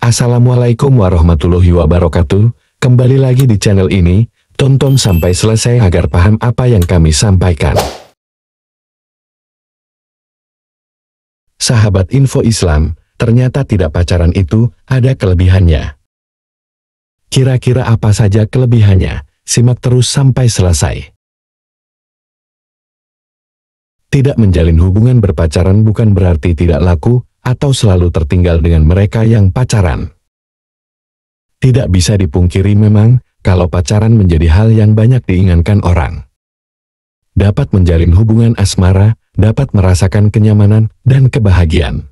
Assalamualaikum warahmatullahi wabarakatuh. Kembali lagi di channel ini, tonton sampai selesai agar paham apa yang kami sampaikan. Sahabat info Islam, ternyata tidak pacaran itu ada kelebihannya. Kira-kira apa saja kelebihannya? Simak terus sampai selesai. Tidak menjalin hubungan berpacaran bukan berarti tidak laku atau selalu tertinggal dengan mereka yang pacaran. Tidak bisa dipungkiri memang, kalau pacaran menjadi hal yang banyak diinginkan orang. Dapat menjalin hubungan asmara, dapat merasakan kenyamanan dan kebahagiaan.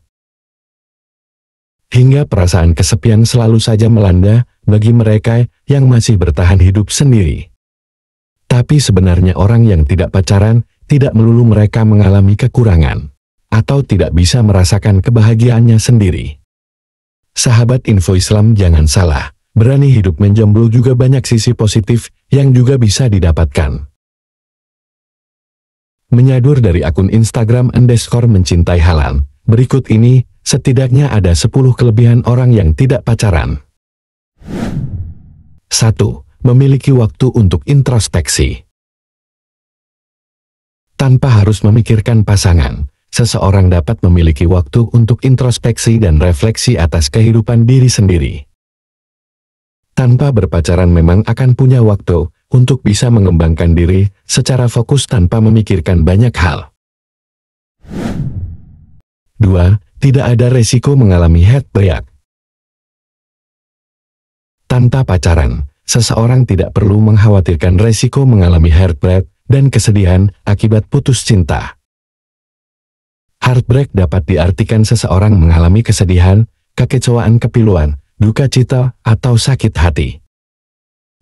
Hingga perasaan kesepian selalu saja melanda bagi mereka yang masih bertahan hidup sendiri. Tapi sebenarnya orang yang tidak pacaran, tidak melulu mereka mengalami kekurangan, atau tidak bisa merasakan kebahagiaannya sendiri. Sahabat info Islam jangan salah, berani hidup menjomblo juga banyak sisi positif yang juga bisa didapatkan. Menyadur dari akun Instagram _mencintai halal, berikut ini, setidaknya ada 10 kelebihan orang yang tidak pacaran. 1. Memiliki waktu untuk introspeksi. Tanpa harus memikirkan pasangan, seseorang dapat memiliki waktu untuk introspeksi dan refleksi atas kehidupan diri sendiri. Tanpa berpacaran memang akan punya waktu untuk bisa mengembangkan diri secara fokus tanpa memikirkan banyak hal. 2. Tidak ada resiko mengalami heartbreak. Tanpa pacaran, seseorang tidak perlu mengkhawatirkan resiko mengalami heartbreak dan kesedihan akibat putus cinta. Heartbreak dapat diartikan seseorang mengalami kesedihan, kekecewaan kepiluan, duka cita, atau sakit hati.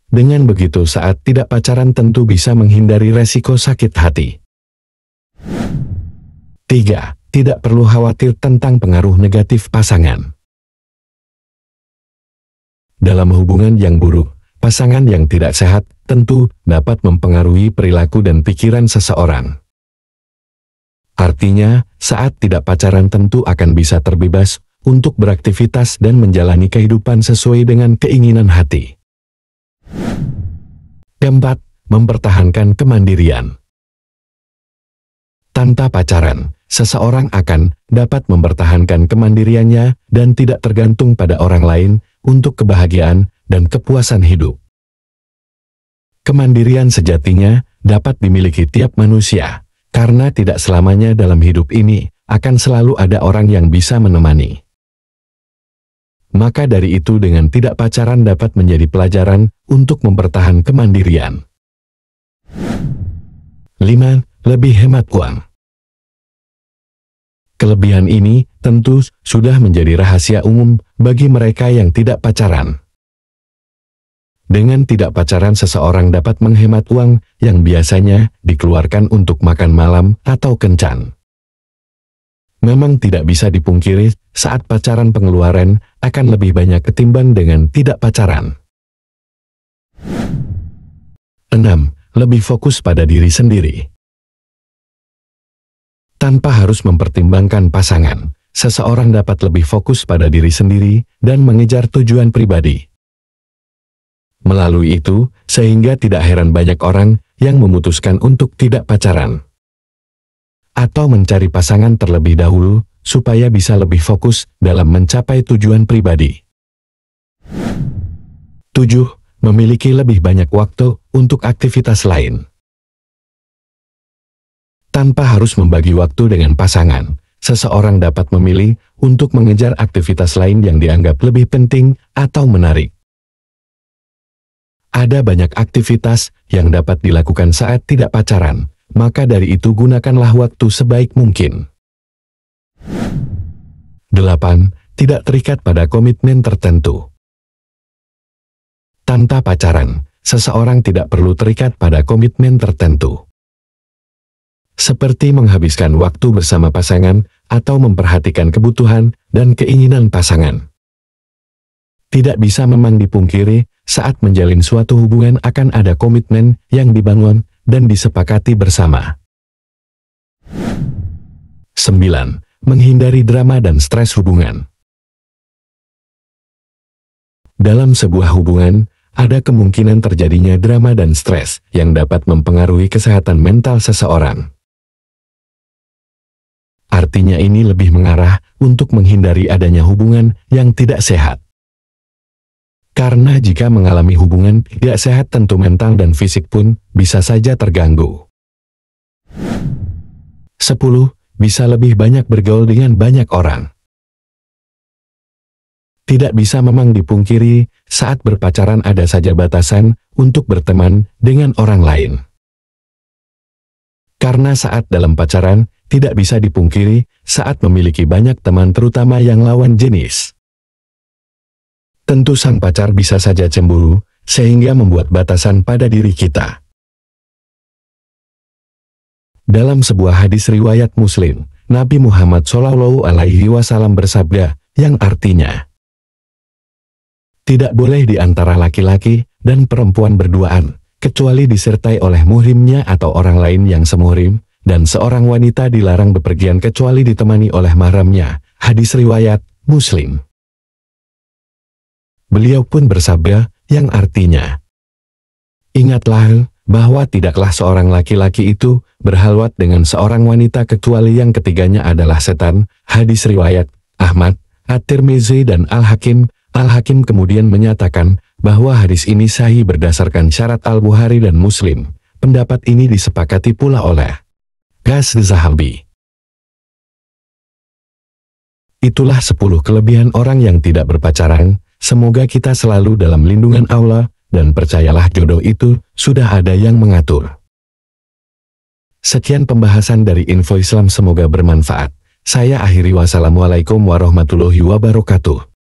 Dengan begitu saat tidak pacaran tentu bisa menghindari resiko sakit hati. 3. Tidak perlu khawatir tentang pengaruh negatif pasangan. Dalam hubungan yang buruk, pasangan yang tidak sehat tentu dapat mempengaruhi perilaku dan pikiran seseorang. Artinya, saat tidak pacaran tentu akan bisa terbebas untuk beraktivitas dan menjalani kehidupan sesuai dengan keinginan hati. 4. Mempertahankan kemandirian. Tanpa pacaran, seseorang akan dapat mempertahankan kemandiriannya dan tidak tergantung pada orang lain untuk kebahagiaan dan kepuasan hidup. Kemandirian sejatinya dapat dimiliki tiap manusia, karena tidak selamanya dalam hidup ini akan selalu ada orang yang bisa menemani. Maka dari itu dengan tidak pacaran dapat menjadi pelajaran untuk mempertahankan kemandirian. 5. Lebih hemat uang. Kelebihan ini tentu sudah menjadi rahasia umum bagi mereka yang tidak pacaran. Dengan tidak pacaran seseorang dapat menghemat uang yang biasanya dikeluarkan untuk makan malam atau kencan. Memang tidak bisa dipungkiri saat pacaran pengeluaran akan lebih banyak ketimbang dengan tidak pacaran. 6. Lebih fokus pada diri sendiri. Tanpa harus mempertimbangkan pasangan, seseorang dapat lebih fokus pada diri sendiri dan mengejar tujuan pribadi. Melalui itu, sehingga tidak heran banyak orang yang memutuskan untuk tidak pacaran atau mencari pasangan terlebih dahulu, supaya bisa lebih fokus dalam mencapai tujuan pribadi. 7. Memiliki lebih banyak waktu untuk aktivitas lain. Tanpa harus membagi waktu dengan pasangan, seseorang dapat memilih untuk mengejar aktivitas lain yang dianggap lebih penting atau menarik. Ada banyak aktivitas yang dapat dilakukan saat tidak pacaran, maka dari itu gunakanlah waktu sebaik mungkin. 8. Tidak terikat pada komitmen tertentu. Tanpa pacaran, seseorang tidak perlu terikat pada komitmen tertentu. Seperti menghabiskan waktu bersama pasangan atau memperhatikan kebutuhan dan keinginan pasangan. Tidak bisa memang dipungkiri, saat menjalin suatu hubungan akan ada komitmen yang dibangun dan disepakati bersama. 9. Menghindari drama dan stres hubungan. Dalam sebuah hubungan, ada kemungkinan terjadinya drama dan stres yang dapat mempengaruhi kesehatan mental seseorang. Artinya ini lebih mengarah untuk menghindari adanya hubungan yang tidak sehat. Karena jika mengalami hubungan tidak sehat tentu mental dan fisik pun bisa saja terganggu. 10. Bisa lebih banyak bergaul dengan banyak orang. Tidak bisa memang dipungkiri, saat berpacaran ada saja batasan untuk berteman dengan orang lain. Karena saat dalam pacaran, tidak bisa dipungkiri saat memiliki banyak teman terutama yang lawan jenis. Tentu sang pacar bisa saja cemburu, sehingga membuat batasan pada diri kita. Dalam sebuah hadis riwayat Muslim, Nabi Muhammad SAW bersabda, yang artinya, tidak boleh di antara laki-laki dan perempuan berduaan, kecuali disertai oleh muhrimnya atau orang lain yang semuhrim, dan seorang wanita dilarang bepergian kecuali ditemani oleh mahramnya. Hadis riwayat Muslim. Beliau pun bersabda, yang artinya, ingatlah bahwa tidaklah seorang laki-laki itu berhalwat dengan seorang wanita kecuali yang ketiganya adalah setan. Hadis riwayat Ahmad, At-Tirmizi dan Al-Hakim. Al-Hakim kemudian menyatakan bahwa hadis ini sahih berdasarkan syarat Al-Bukhari dan Muslim. Pendapat ini disepakati pula oleh Ghaz-Zahabi. Itulah 10 kelebihan orang yang tidak berpacaran. Semoga kita selalu dalam lindungan Allah, dan percayalah jodoh itu sudah ada yang mengatur. Sekian pembahasan dari Info Islam, semoga bermanfaat. Saya akhiri, wassalamualaikum warahmatullahi wabarakatuh.